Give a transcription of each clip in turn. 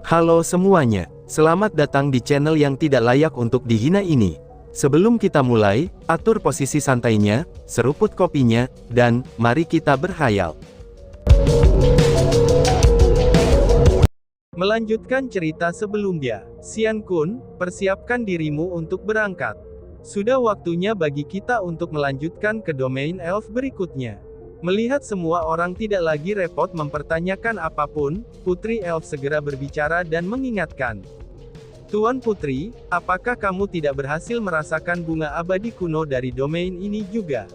Halo semuanya, selamat datang di channel yang tidak layak untuk dihina ini. Sebelum kita mulai, atur posisi santainya, seruput kopinya, dan mari kita berhayal. Melanjutkan cerita sebelumnya, Xian Kun, persiapkan dirimu untuk berangkat. Sudah waktunya bagi kita untuk melanjutkan ke domain elf berikutnya. Melihat semua orang tidak lagi repot mempertanyakan apapun, Putri Elf segera berbicara dan mengingatkan. Tuan Putri, apakah kamu tidak berhasil merasakan bunga abadi kuno dari domain ini juga?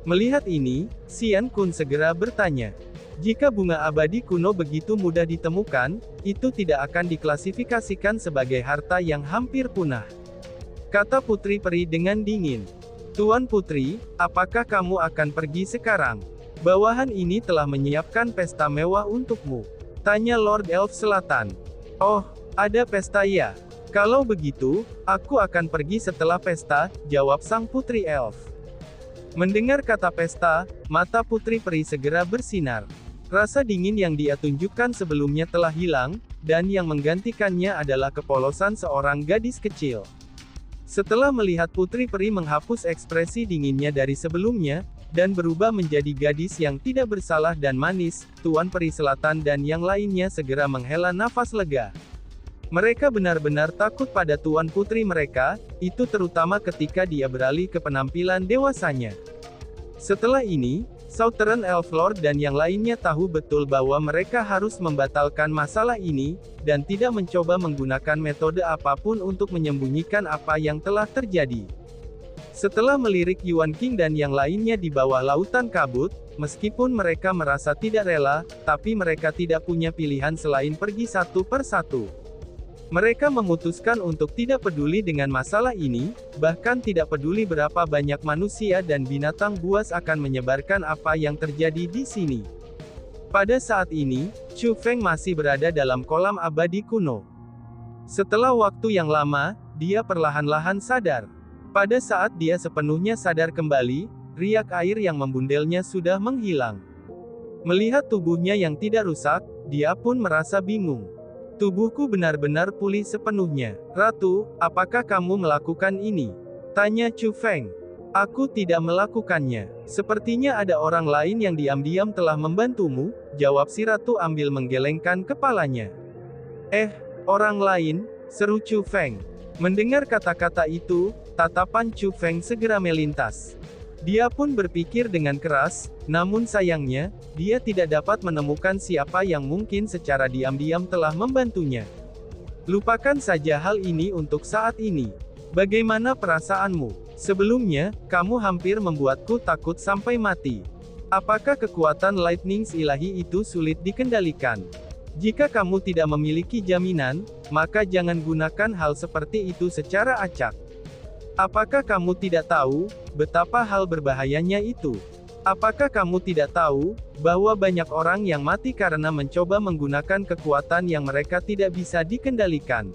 Melihat ini, Xian Kun segera bertanya. Jika bunga abadi kuno begitu mudah ditemukan, itu tidak akan diklasifikasikan sebagai harta yang hampir punah. Kata Putri Peri dengan dingin. Tuan Putri, apakah kamu akan pergi sekarang? Bawahan ini telah menyiapkan pesta mewah untukmu. Tanya Lord Elf Selatan. Oh, ada pesta ya? Kalau begitu, aku akan pergi setelah pesta, jawab sang Putri Elf. Mendengar kata pesta, mata Putri Peri segera bersinar. Rasa dingin yang dia tunjukkan sebelumnya telah hilang, dan yang menggantikannya adalah kepolosan seorang gadis kecil. Setelah melihat Putri Peri menghapus ekspresi dinginnya dari sebelumnya, dan berubah menjadi gadis yang tidak bersalah dan manis, Tuan Peri Selatan dan yang lainnya segera menghela nafas lega. Mereka benar-benar takut pada Tuan Putri mereka, itu terutama ketika dia beralih ke penampilan dewasanya. Setelah ini, Southern Elf Lord dan yang lainnya tahu betul bahwa mereka harus membatalkan masalah ini, dan tidak mencoba menggunakan metode apapun untuk menyembunyikan apa yang telah terjadi. Setelah melirik Yuan King dan yang lainnya di bawah lautan kabut, meskipun mereka merasa tidak rela, tapi mereka tidak punya pilihan selain pergi satu per satu. Mereka memutuskan untuk tidak peduli dengan masalah ini, bahkan tidak peduli berapa banyak manusia dan binatang buas akan menyebarkan apa yang terjadi di sini. Pada saat ini, Chu Feng masih berada dalam kolam abadi kuno. Setelah waktu yang lama, dia perlahan-lahan sadar. Pada saat dia sepenuhnya sadar kembali, riak air yang membundelnya sudah menghilang. Melihat tubuhnya yang tidak rusak, dia pun merasa bingung. Tubuhku benar-benar pulih sepenuhnya. Ratu, apakah kamu melakukan ini? Tanya Chu Feng. Aku tidak melakukannya. Sepertinya ada orang lain yang diam-diam telah membantumu, jawab si ratu ambil menggelengkan kepalanya. Orang lain, seru Chu Feng. Mendengar kata-kata itu, tatapan Chu Feng segera melintas. Dia pun berpikir dengan keras, namun sayangnya, dia tidak dapat menemukan siapa yang mungkin secara diam-diam telah membantunya. Lupakan saja hal ini untuk saat ini. Bagaimana perasaanmu? Sebelumnya, kamu hampir membuatku takut sampai mati. Apakah kekuatan Lightnings ilahi itu sulit dikendalikan? Jika kamu tidak memiliki jaminan, maka jangan gunakan hal seperti itu secara acak. Apakah kamu tidak tahu betapa hal berbahayanya itu? Apakah kamu tidak tahu bahwa banyak orang yang mati karena mencoba menggunakan kekuatan yang mereka tidak bisa dikendalikan?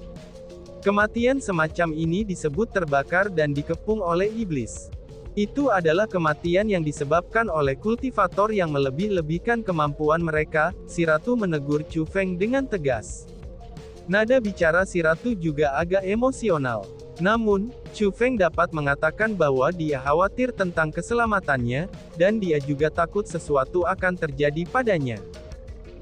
Kematian semacam ini disebut terbakar dan dikepung oleh iblis. Itu adalah kematian yang disebabkan oleh kultivator yang melebih-lebihkan kemampuan mereka, si ratu menegur Chu Feng dengan tegas. Nada bicara si ratu juga agak emosional. Namun, Chu Feng dapat mengatakan bahwa dia khawatir tentang keselamatannya, dan dia juga takut sesuatu akan terjadi padanya.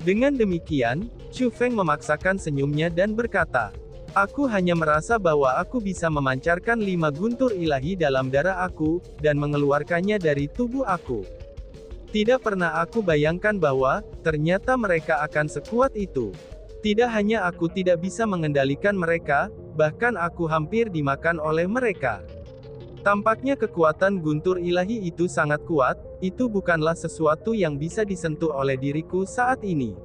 Dengan demikian, Chu Feng memaksakan senyumnya dan berkata, aku hanya merasa bahwa aku bisa memancarkan 5 guntur ilahi dalam darah aku, dan mengeluarkannya dari tubuh aku. Tidak pernah aku bayangkan bahwa, ternyata mereka akan sekuat itu. Tidak hanya aku tidak bisa mengendalikan mereka, bahkan aku hampir dimakan oleh mereka. Tampaknya kekuatan guntur ilahi itu sangat kuat, itu bukanlah sesuatu yang bisa disentuh oleh diriku saat ini.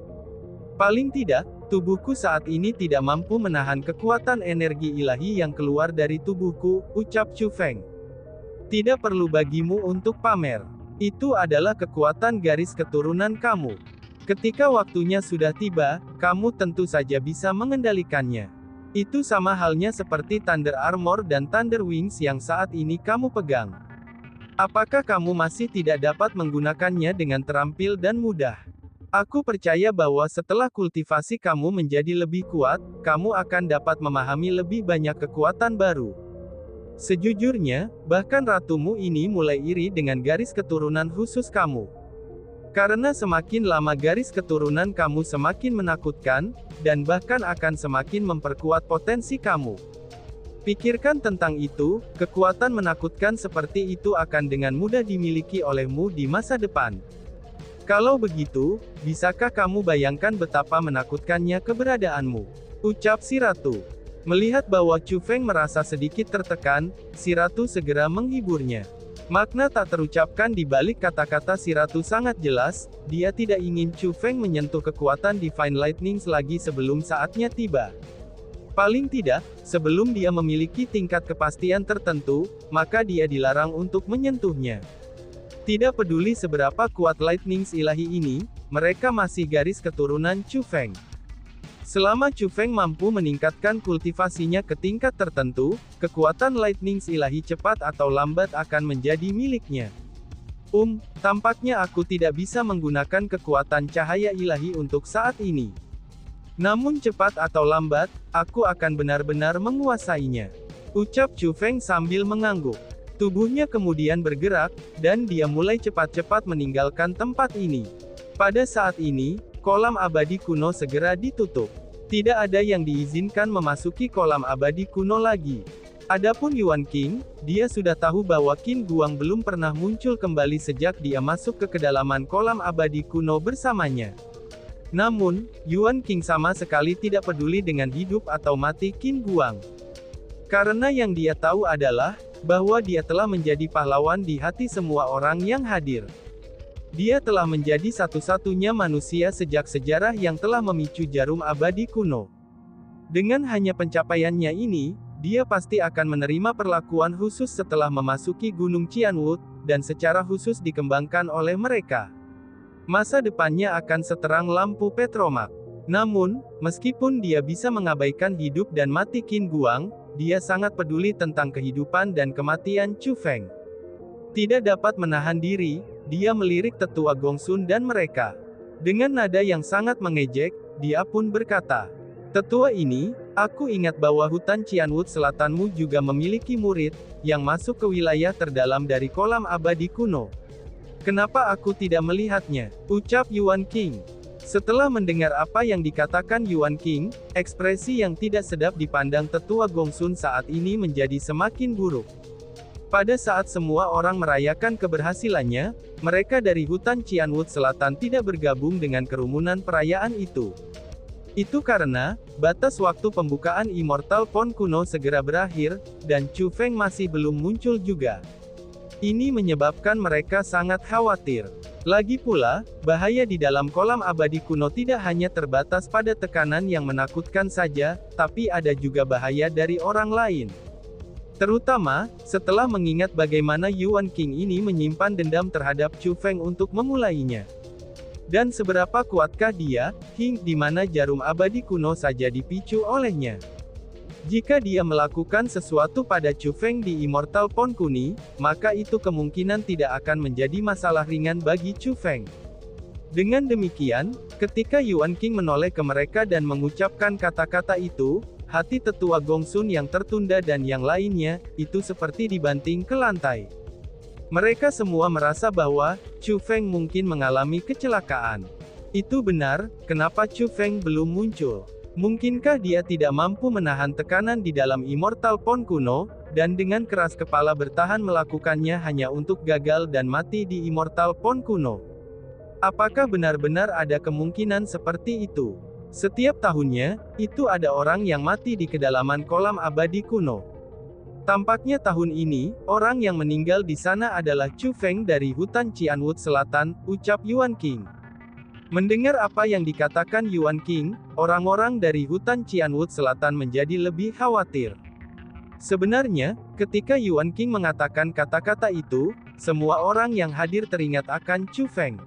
Paling tidak, tubuhku saat ini tidak mampu menahan kekuatan energi ilahi yang keluar dari tubuhku, ucap Chu Feng. Tidak perlu bagimu untuk pamer. Itu adalah kekuatan garis keturunan kamu. Ketika waktunya sudah tiba, kamu tentu saja bisa mengendalikannya. Itu sama halnya seperti Thunder Armor dan Thunder Wings yang saat ini kamu pegang. Apakah kamu masih tidak dapat menggunakannya dengan terampil dan mudah? Aku percaya bahwa setelah kultivasi kamu menjadi lebih kuat, kamu akan dapat memahami lebih banyak kekuatan baru. Sejujurnya, bahkan ratumu ini mulai iri dengan garis keturunan khusus kamu. Karena semakin lama garis keturunan kamu semakin menakutkan, dan bahkan akan semakin memperkuat potensi kamu. Pikirkan tentang itu, kekuatan menakutkan seperti itu akan dengan mudah dimiliki olehmu di masa depan. Kalau begitu, bisakah kamu bayangkan betapa menakutkannya keberadaanmu? Ucap si ratu. Melihat bahwa Chu Feng merasa sedikit tertekan, si ratu segera menghiburnya. Makna tak terucapkan di balik kata-kata si ratu sangat jelas, dia tidak ingin Chu Feng menyentuh kekuatan Divine Lightning lagi sebelum saatnya tiba. Paling tidak, sebelum dia memiliki tingkat kepastian tertentu, maka dia dilarang untuk menyentuhnya. Tidak peduli seberapa kuat Lightning ilahi ini, mereka masih garis keturunan Chu Feng. Selama Chu Feng mampu meningkatkan kultivasinya ke tingkat tertentu, kekuatan Lightning ilahi cepat atau lambat akan menjadi miliknya. Tampaknya aku tidak bisa menggunakan kekuatan cahaya ilahi untuk saat ini. Namun cepat atau lambat, aku akan benar-benar menguasainya. Ucap Chu Feng sambil mengangguk. Tubuhnya kemudian bergerak, dan dia mulai cepat-cepat meninggalkan tempat ini. Pada saat ini, kolam abadi kuno segera ditutup. Tidak ada yang diizinkan memasuki kolam abadi kuno lagi. Adapun Yuan King, dia sudah tahu bahwa Qin Guang belum pernah muncul kembali sejak dia masuk ke kedalaman kolam abadi kuno bersamanya. Namun, Yuan King sama sekali tidak peduli dengan hidup atau mati Qin Guang. Karena yang dia tahu adalah, bahwa dia telah menjadi pahlawan di hati semua orang yang hadir. Dia telah menjadi satu-satunya manusia sejak sejarah yang telah memicu jarum abadi kuno. Dengan hanya pencapaiannya ini, dia pasti akan menerima perlakuan khusus setelah memasuki Gunung Qianwu, dan secara khusus dikembangkan oleh mereka. Masa depannya akan seterang lampu petromak. Namun, meskipun dia bisa mengabaikan hidup dan mati Qin Guang, dia sangat peduli tentang kehidupan dan kematian Chu Feng. Tidak dapat menahan diri, dia melirik tetua Gongsun dan mereka. Dengan nada yang sangat mengejek, dia pun berkata, "Tetua ini, aku ingat bahwa hutan Qianwu Selatanmu juga memiliki murid, yang masuk ke wilayah terdalam dari kolam abadi kuno. Kenapa aku tidak melihatnya?" Ucap Yuan King. Setelah mendengar apa yang dikatakan Yuan King, ekspresi yang tidak sedap dipandang tetua Gongsun saat ini menjadi semakin buruk. Pada saat semua orang merayakan keberhasilannya, mereka dari hutan Qianwu Selatan tidak bergabung dengan kerumunan perayaan itu. Itu karena, batas waktu pembukaan Immortal Pond kuno segera berakhir, dan Chu Feng masih belum muncul juga. Ini menyebabkan mereka sangat khawatir. Lagi pula, bahaya di dalam kolam abadi kuno tidak hanya terbatas pada tekanan yang menakutkan saja, tapi ada juga bahaya dari orang lain. Terutama, setelah mengingat bagaimana Yuan King ini menyimpan dendam terhadap Chu Feng untuk memulainya. Dan seberapa kuatkah dia, di mana jarum abadi kuno saja dipicu olehnya. Jika dia melakukan sesuatu pada Chu Feng di Immortal Pond Kuni, maka itu kemungkinan tidak akan menjadi masalah ringan bagi Chu Feng. Dengan demikian, ketika Yuan King menoleh ke mereka dan mengucapkan kata-kata itu, hati tetua Gongsun yang tertunda dan yang lainnya, itu seperti dibanting ke lantai. Mereka semua merasa bahwa, Chu Feng mungkin mengalami kecelakaan. Itu benar, kenapa Chu Feng belum muncul? Mungkinkah dia tidak mampu menahan tekanan di dalam Immortal Pond kuno, dan dengan keras kepala bertahan melakukannya hanya untuk gagal dan mati di Immortal Pond kuno? Apakah benar-benar ada kemungkinan seperti itu? Setiap tahunnya, itu ada orang yang mati di kedalaman kolam abadi kuno. Tampaknya tahun ini, orang yang meninggal di sana adalah Chu Feng dari hutan Qianwu Selatan, ucap Yuan King. Mendengar apa yang dikatakan Yuan King, orang-orang dari hutan Qianwu Selatan menjadi lebih khawatir. Sebenarnya, ketika Yuan King mengatakan kata-kata itu, semua orang yang hadir teringat akan Chu Feng.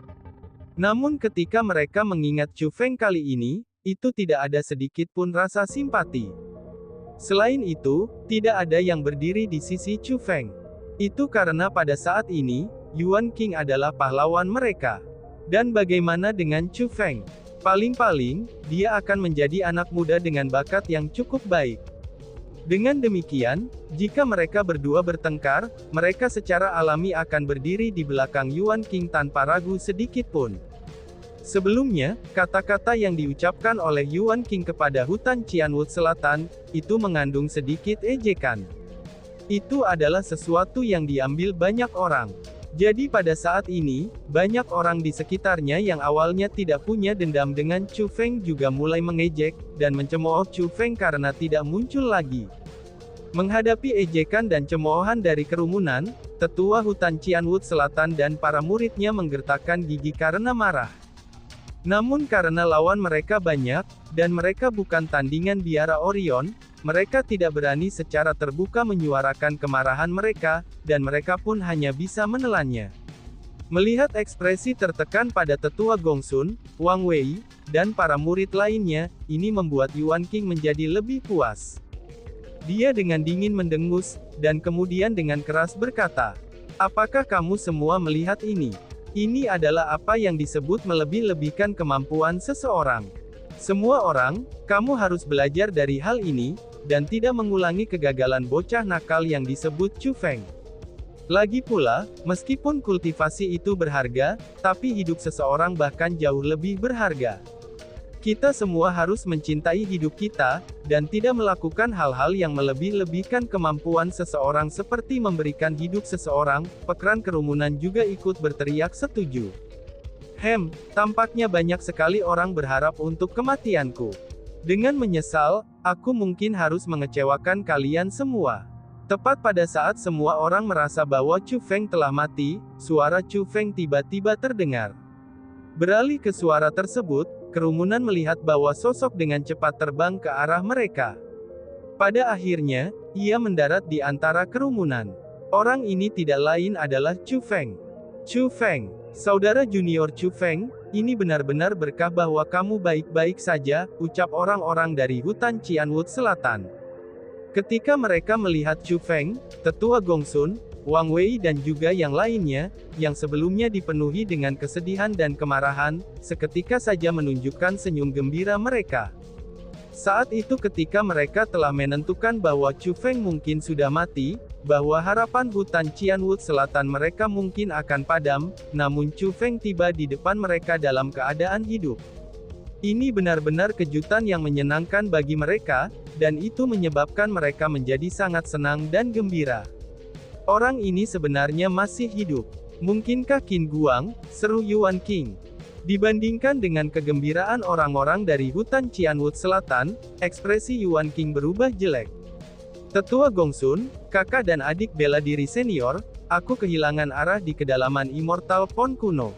Namun ketika mereka mengingat Chu Feng kali ini, itu tidak ada sedikit pun rasa simpati. Selain itu, tidak ada yang berdiri di sisi Chu Feng. Itu karena pada saat ini, Yuan King adalah pahlawan mereka. Dan bagaimana dengan Chu Feng? Paling-paling, dia akan menjadi anak muda dengan bakat yang cukup baik. Dengan demikian, jika mereka berdua bertengkar, mereka secara alami akan berdiri di belakang Yuan King tanpa ragu sedikit pun. Sebelumnya, kata-kata yang diucapkan oleh Yuan King kepada hutan Qianwood Selatan, itu mengandung sedikit ejekan. Itu adalah sesuatu yang diambil banyak orang. Jadi pada saat ini, banyak orang di sekitarnya yang awalnya tidak punya dendam dengan Chu Feng juga mulai mengejek, dan mencemooh Chu Feng karena tidak muncul lagi. Menghadapi ejekan dan cemoohan dari kerumunan, tetua hutan Qianwood Selatan dan para muridnya menggertakkan gigi karena marah. Namun karena lawan mereka banyak, dan mereka bukan tandingan biara Orion, mereka tidak berani secara terbuka menyuarakan kemarahan mereka, dan mereka pun hanya bisa menelannya. Melihat ekspresi tertekan pada tetua Gongsun, Wang Wei, dan para murid lainnya, ini membuat Yuan King menjadi lebih puas. Dia dengan dingin mendengus, dan kemudian dengan keras berkata, "Apakah kamu semua melihat ini? Ini adalah apa yang disebut melebih-lebihkan kemampuan seseorang. Semua orang, kamu harus belajar dari hal ini, dan tidak mengulangi kegagalan bocah nakal yang disebut Chu Feng. Lagi pula, meskipun kultivasi itu berharga, tapi hidup seseorang bahkan jauh lebih berharga. Kita semua harus mencintai hidup kita, dan tidak melakukan hal-hal yang melebih-lebihkan kemampuan seseorang seperti memberikan hidup seseorang." Pekeran kerumunan juga ikut berteriak setuju. Tampaknya banyak sekali orang berharap untuk kematianku. Dengan menyesal, aku mungkin harus mengecewakan kalian semua. Tepat pada saat semua orang merasa bahwa Chu Feng telah mati, suara Chu Feng tiba-tiba terdengar. Beralih ke suara tersebut, kerumunan melihat bahwa sosok dengan cepat terbang ke arah mereka. Pada akhirnya, ia mendarat di antara kerumunan. Orang ini tidak lain adalah Chu Feng. "Chu Feng, saudara junior Chu Feng, ini benar-benar berkah bahwa kamu baik-baik saja," ucap orang-orang dari hutan Qianwood Selatan. Ketika mereka melihat Chu Feng, tetua Gongsun, Wang Wei dan juga yang lainnya, yang sebelumnya dipenuhi dengan kesedihan dan kemarahan, seketika saja menunjukkan senyum gembira mereka. Saat itu ketika mereka telah menentukan bahwa Chu Feng mungkin sudah mati, bahwa harapan hutan Qianwood Selatan mereka mungkin akan padam, namun Chu Feng tiba di depan mereka dalam keadaan hidup. Ini benar-benar kejutan yang menyenangkan bagi mereka, dan itu menyebabkan mereka menjadi sangat senang dan gembira. Orang ini sebenarnya masih hidup. Mungkinkah Qin Guang? Seru Yuan King. Dibandingkan dengan kegembiraan orang-orang dari hutan Qianwood Selatan, ekspresi Yuan King berubah jelek. "Tetua Gongsun, kakak dan adik bela diri senior, aku kehilangan arah di kedalaman Immortal Pond kuno.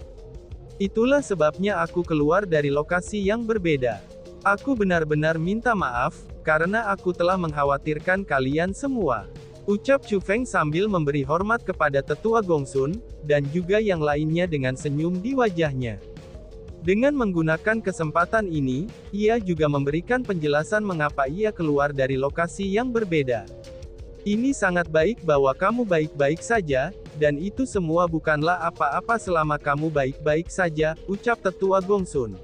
Itulah sebabnya aku keluar dari lokasi yang berbeda. Aku benar-benar minta maaf, karena aku telah mengkhawatirkan kalian semua," ucap Chu Feng sambil memberi hormat kepada tetua Gongsun, dan juga yang lainnya dengan senyum di wajahnya. Dengan menggunakan kesempatan ini, ia juga memberikan penjelasan mengapa ia keluar dari lokasi yang berbeda. "Ini sangat baik bahwa kamu baik-baik saja, dan itu semua bukanlah apa-apa selama kamu baik-baik saja," ucap tetua Gongsun.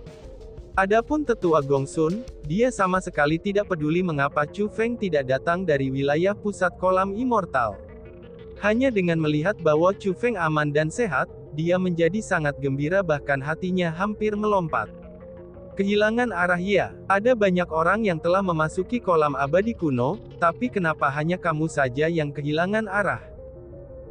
Adapun tetua Gongsun, dia sama sekali tidak peduli mengapa Chu Feng tidak datang dari wilayah pusat kolam immortal. Hanya dengan melihat bahwa Chu Feng aman dan sehat, dia menjadi sangat gembira bahkan hatinya hampir melompat. Kehilangan arah ya, ada banyak orang yang telah memasuki kolam abadi kuno, tapi kenapa hanya kamu saja yang kehilangan arah?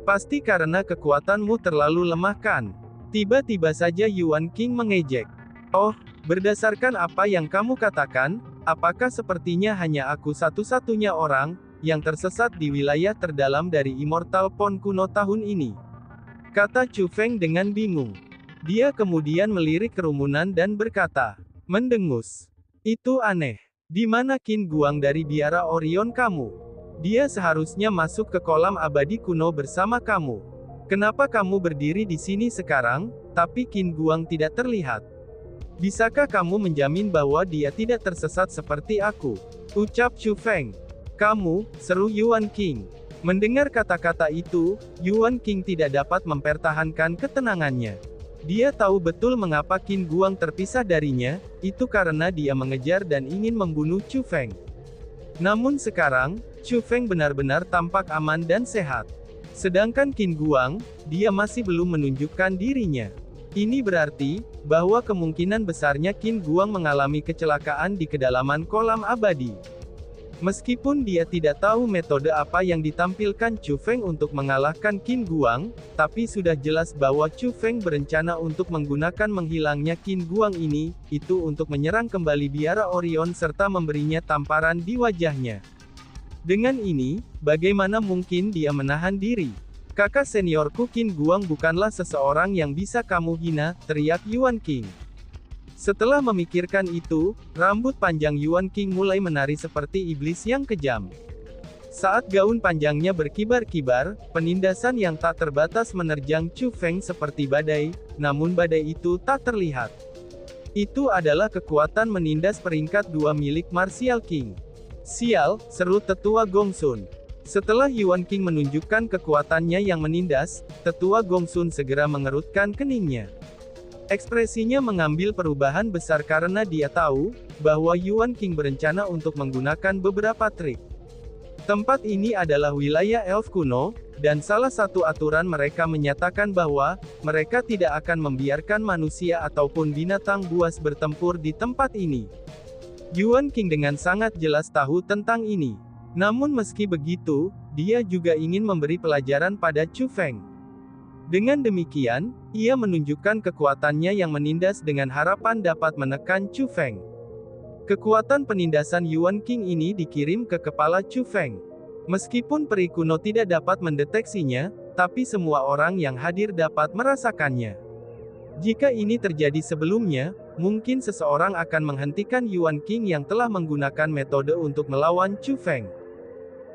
Pasti karena kekuatanmu terlalu lemah kan? Tiba-tiba saja Yuan King mengejek. "Oh, berdasarkan apa yang kamu katakan, apakah sepertinya hanya aku satu-satunya orang yang tersesat di wilayah terdalam dari Immortal Pond kuno tahun ini?" kata Chu Feng dengan bingung. Dia kemudian melirik kerumunan dan berkata, mendengus. "Itu aneh. Di mana Qin Guang dari biara Orion kamu? Dia seharusnya masuk ke kolam abadi kuno bersama kamu. Kenapa kamu berdiri di sini sekarang, tapi Qin Guang tidak terlihat? Bisakah kamu menjamin bahwa dia tidak tersesat seperti aku?" ucap Chu Feng. "Kamu," seru Yuan King. Mendengar kata-kata itu, Yuan King tidak dapat mempertahankan ketenangannya. Dia tahu betul mengapa Qin Guang terpisah darinya, itu karena dia mengejar dan ingin membunuh Chu Feng. Namun sekarang, Chu Feng benar-benar tampak aman dan sehat. Sedangkan Qin Guang, dia masih belum menunjukkan dirinya. Ini berarti, bahwa kemungkinan besarnya Qin Guang mengalami kecelakaan di kedalaman kolam abadi. Meskipun dia tidak tahu metode apa yang ditampilkan Chu Feng untuk mengalahkan Qin Guang, tapi sudah jelas bahwa Chu Feng berencana untuk menggunakan menghilangnya Qin Guang ini, itu untuk menyerang kembali biara Orion serta memberinya tamparan di wajahnya. Dengan ini, bagaimana mungkin dia menahan diri? Kakak seniorku Qin Guang bukanlah seseorang yang bisa kamu hina, teriak Yuan King. Setelah memikirkan itu, rambut panjang Yuan King mulai menari seperti iblis yang kejam. Saat gaun panjangnya berkibar-kibar, penindasan yang tak terbatas menerjang Chu Feng seperti badai, namun badai itu tak terlihat. Itu adalah kekuatan menindas peringkat 2 milik Martial King. Sial, seru tetua Gongsun. Setelah Yuan King menunjukkan kekuatannya yang menindas, tetua Gongsun segera mengerutkan keningnya. Ekspresinya mengambil perubahan besar karena dia tahu, bahwa Yuan King berencana untuk menggunakan beberapa trik. Tempat ini adalah wilayah elf kuno, dan salah satu aturan mereka menyatakan bahwa, mereka tidak akan membiarkan manusia ataupun binatang buas bertempur di tempat ini. Yuan King dengan sangat jelas tahu tentang ini. Namun meski begitu, dia juga ingin memberi pelajaran pada Chu Feng. Dengan demikian, ia menunjukkan kekuatannya yang menindas dengan harapan dapat menekan Chu Feng. Kekuatan penindasan Yuan King ini dikirim ke kepala Chu Feng. Meskipun peri kuno tidak dapat mendeteksinya, tapi semua orang yang hadir dapat merasakannya. Jika ini terjadi sebelumnya, mungkin seseorang akan menghentikan Yuan King yang telah menggunakan metode untuk melawan Chu Feng.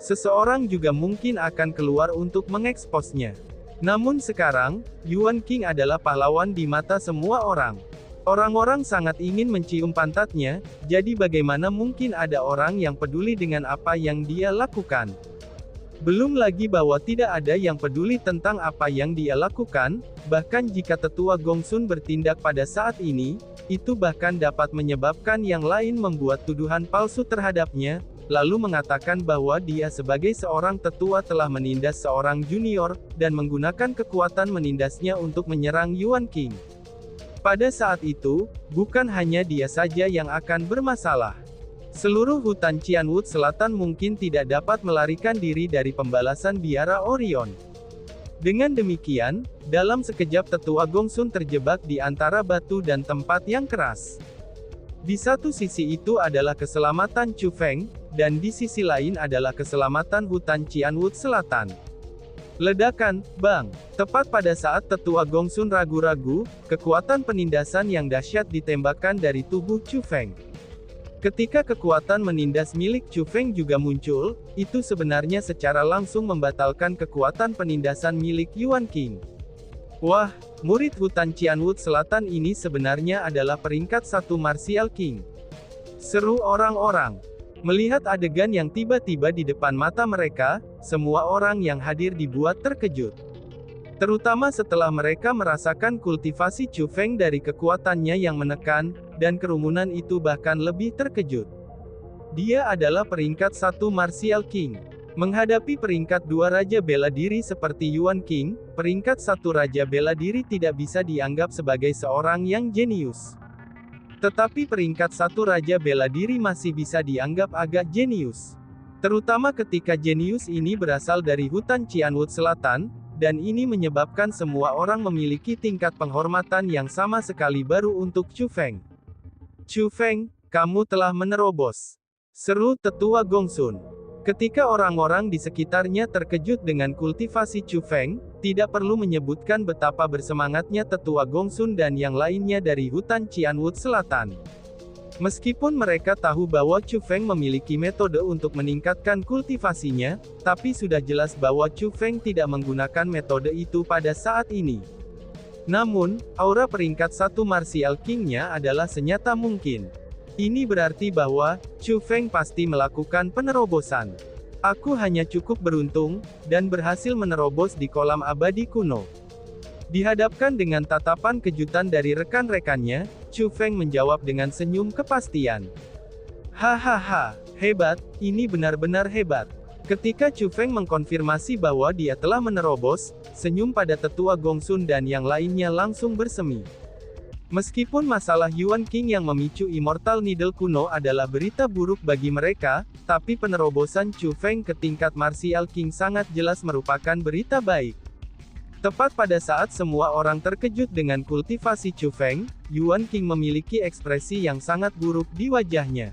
Seseorang juga mungkin akan keluar untuk mengeksposnya. Namun sekarang, Yuan King adalah pahlawan di mata semua orang. Orang-orang sangat ingin mencium pantatnya, jadi bagaimana mungkin ada orang yang peduli dengan apa yang dia lakukan? Belum lagi bahwa tidak ada yang peduli tentang apa yang dia lakukan, bahkan jika tetua Gongsun bertindak pada saat ini, itu bahkan dapat menyebabkan yang lain membuat tuduhan palsu terhadapnya, lalu mengatakan bahwa dia sebagai seorang tetua telah menindas seorang junior, dan menggunakan kekuatan menindasnya untuk menyerang Yuan King. Pada saat itu, bukan hanya dia saja yang akan bermasalah. Seluruh hutan Qianwood Selatan mungkin tidak dapat melarikan diri dari pembalasan biara Orion. Dengan demikian, dalam sekejap tetua Gongsun terjebak di antara batu dan tempat yang keras. Di satu sisi itu adalah keselamatan Chu Feng, dan di sisi lain adalah keselamatan hutan Qianwood Selatan. Ledakan, bang! Tepat pada saat tetua Gongsun ragu-ragu, kekuatan penindasan yang dahsyat ditembakkan dari tubuh Chu Feng. Ketika kekuatan menindas milik Chu Feng juga muncul, itu sebenarnya secara langsung membatalkan kekuatan penindasan milik Yuan King. Wah, murid hutan Qianwood Selatan ini sebenarnya adalah peringkat 1 Martial King. Seru orang-orang. Melihat adegan yang tiba-tiba di depan mata mereka, semua orang yang hadir dibuat terkejut. Terutama setelah mereka merasakan kultivasi Chu Feng dari kekuatannya yang menekan, dan kerumunan itu bahkan lebih terkejut. Dia adalah peringkat 1 Martial King. Menghadapi peringkat 2 Raja Bela Diri seperti Yuan King, peringkat 1 Raja Bela Diri tidak bisa dianggap sebagai seorang yang jenius. Tetapi peringkat 1 Raja Bela Diri masih bisa dianggap agak jenius. Terutama ketika jenius ini berasal dari hutan Qianwood Selatan, dan ini menyebabkan semua orang memiliki tingkat penghormatan yang sama sekali baru untuk Chu Feng. Chu Feng, kamu telah menerobos. Seru tetua Gongsun. Ketika orang-orang di sekitarnya terkejut dengan kultivasi Chu Feng, tidak perlu menyebutkan betapa bersemangatnya tetua Gongsun dan yang lainnya dari hutan Qianwood Selatan. Meskipun mereka tahu bahwa Chu Feng memiliki metode untuk meningkatkan kultivasinya, tapi sudah jelas bahwa Chu Feng tidak menggunakan metode itu pada saat ini. Namun, aura peringkat 1 Martial King-nya adalah senyata mungkin. Ini berarti bahwa, Chu Feng pasti melakukan penerobosan. Aku hanya cukup beruntung, dan berhasil menerobos di kolam abadi kuno. Dihadapkan dengan tatapan kejutan dari rekan-rekannya, Chu Feng menjawab dengan senyum kepastian. Hahaha, hebat, ini benar-benar hebat. Ketika Chu Feng mengkonfirmasi bahwa dia telah menerobos, senyum pada tetua Gongsun dan yang lainnya langsung bersemi. Meskipun masalah Yuan King yang memicu Immortal Needle kuno adalah berita buruk bagi mereka, tapi penerobosan Chu Feng ke tingkat Martial King sangat jelas merupakan berita baik. Tepat pada saat semua orang terkejut dengan kultivasi Chu Feng, Yuan King memiliki ekspresi yang sangat buruk di wajahnya.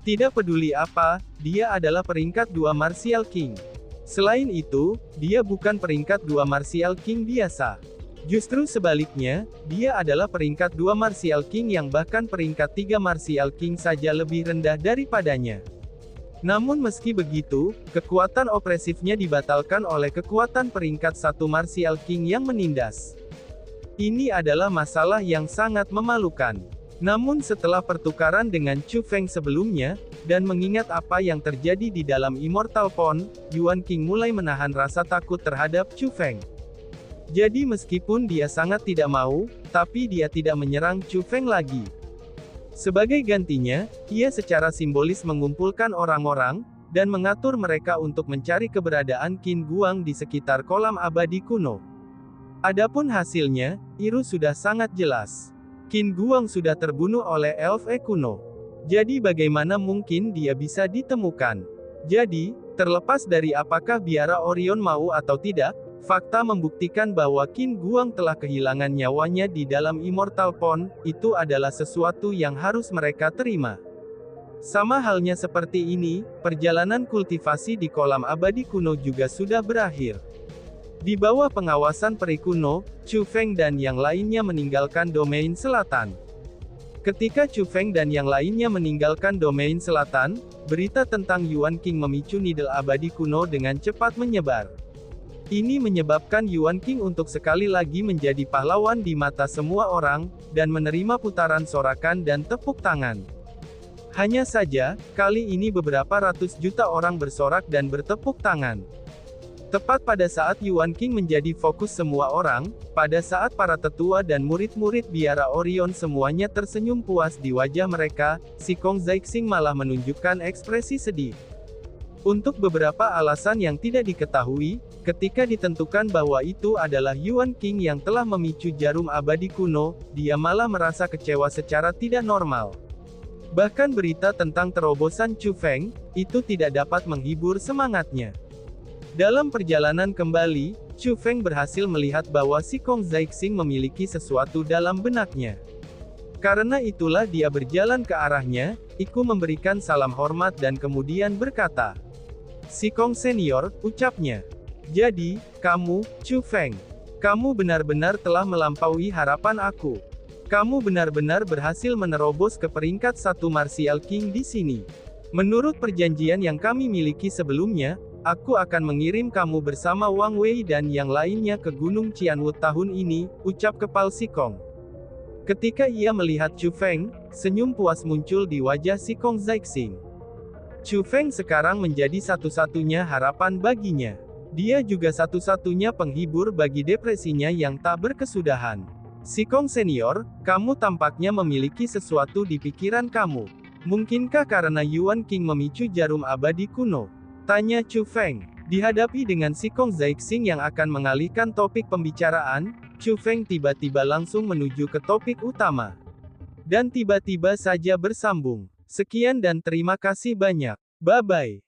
Tidak peduli apa, dia adalah peringkat 2 Martial King. Selain itu, dia bukan peringkat 2 Martial King biasa. Justru sebaliknya, dia adalah peringkat 2 Martial King yang bahkan peringkat 3 Martial King saja lebih rendah daripadanya. Namun meski begitu, kekuatan opresifnya dibatalkan oleh kekuatan peringkat 1 Martial King yang menindas. Ini adalah masalah yang sangat memalukan. Namun setelah pertukaran dengan Chu Feng sebelumnya, dan mengingat apa yang terjadi di dalam Immortal Pond, Yuan King mulai menahan rasa takut terhadap Chu Feng. Jadi meskipun dia sangat tidak mau, tapi dia tidak menyerang Chu Feng lagi. Sebagai gantinya, ia secara simbolis mengumpulkan orang-orang, dan mengatur mereka untuk mencari keberadaan Qin Guang di sekitar kolam abadi kuno. Adapun hasilnya, Iru sudah sangat jelas. Qin Guang sudah terbunuh oleh Elf kuno. Jadi bagaimana mungkin dia bisa ditemukan? Jadi, terlepas dari apakah biara Orion mau atau tidak, fakta membuktikan bahwa Qin Guang telah kehilangan nyawanya di dalam Immortal Pond, itu adalah sesuatu yang harus mereka terima. Sama halnya seperti ini, perjalanan kultivasi di kolam abadi kuno juga sudah berakhir. Di bawah pengawasan peri kuno, Chu Feng dan yang lainnya meninggalkan domain selatan. Ketika Chu Feng dan yang lainnya meninggalkan domain selatan, berita tentang Yuan King memicu Needle abadi kuno dengan cepat menyebar. Ini menyebabkan Yuan King untuk sekali lagi menjadi pahlawan di mata semua orang, dan menerima putaran sorakan dan tepuk tangan. Hanya saja, kali ini beberapa ratus juta orang bersorak dan bertepuk tangan. Tepat pada saat Yuan King menjadi fokus semua orang, pada saat para tetua dan murid-murid biara Orion semuanya tersenyum puas di wajah mereka, si Kong Zixing malah menunjukkan ekspresi sedih. Untuk beberapa alasan yang tidak diketahui, ketika ditentukan bahwa itu adalah Yuan King yang telah memicu jarum abadi kuno, dia malah merasa kecewa secara tidak normal. Bahkan berita tentang terobosan Chu Feng, itu tidak dapat menghibur semangatnya. Dalam perjalanan kembali, Chu Feng berhasil melihat bahwa si Kong Zixing memiliki sesuatu dalam benaknya. Karena itulah dia berjalan ke arahnya, Iku memberikan salam hormat dan kemudian berkata, "Si Kong senior," ucapnya. "Jadi, kamu, Chu Feng. Kamu benar-benar telah melampaui harapan aku. Kamu benar-benar berhasil menerobos ke peringkat 1 Martial King di sini. Menurut perjanjian yang kami miliki sebelumnya, aku akan mengirim kamu bersama Wang Wei dan yang lainnya ke Gunung Qianwu tahun ini," ucap kepal si Kong. Ketika ia melihat Chu Feng, senyum puas muncul di wajah si Kong Zixing. Chu Feng sekarang menjadi satu-satunya harapan baginya. Dia juga satu-satunya penghibur bagi depresinya yang tak berkesudahan. Si Kong senior, kamu tampaknya memiliki sesuatu di pikiran kamu. Mungkinkah karena Yuan King memicu jarum abadi kuno? Tanya Chu Feng. Dihadapi dengan si Kong Zixing yang akan mengalihkan topik pembicaraan, Chu Feng tiba-tiba langsung menuju ke topik utama. Dan tiba-tiba saja bersambung. Sekian dan terima kasih banyak. Bye-bye.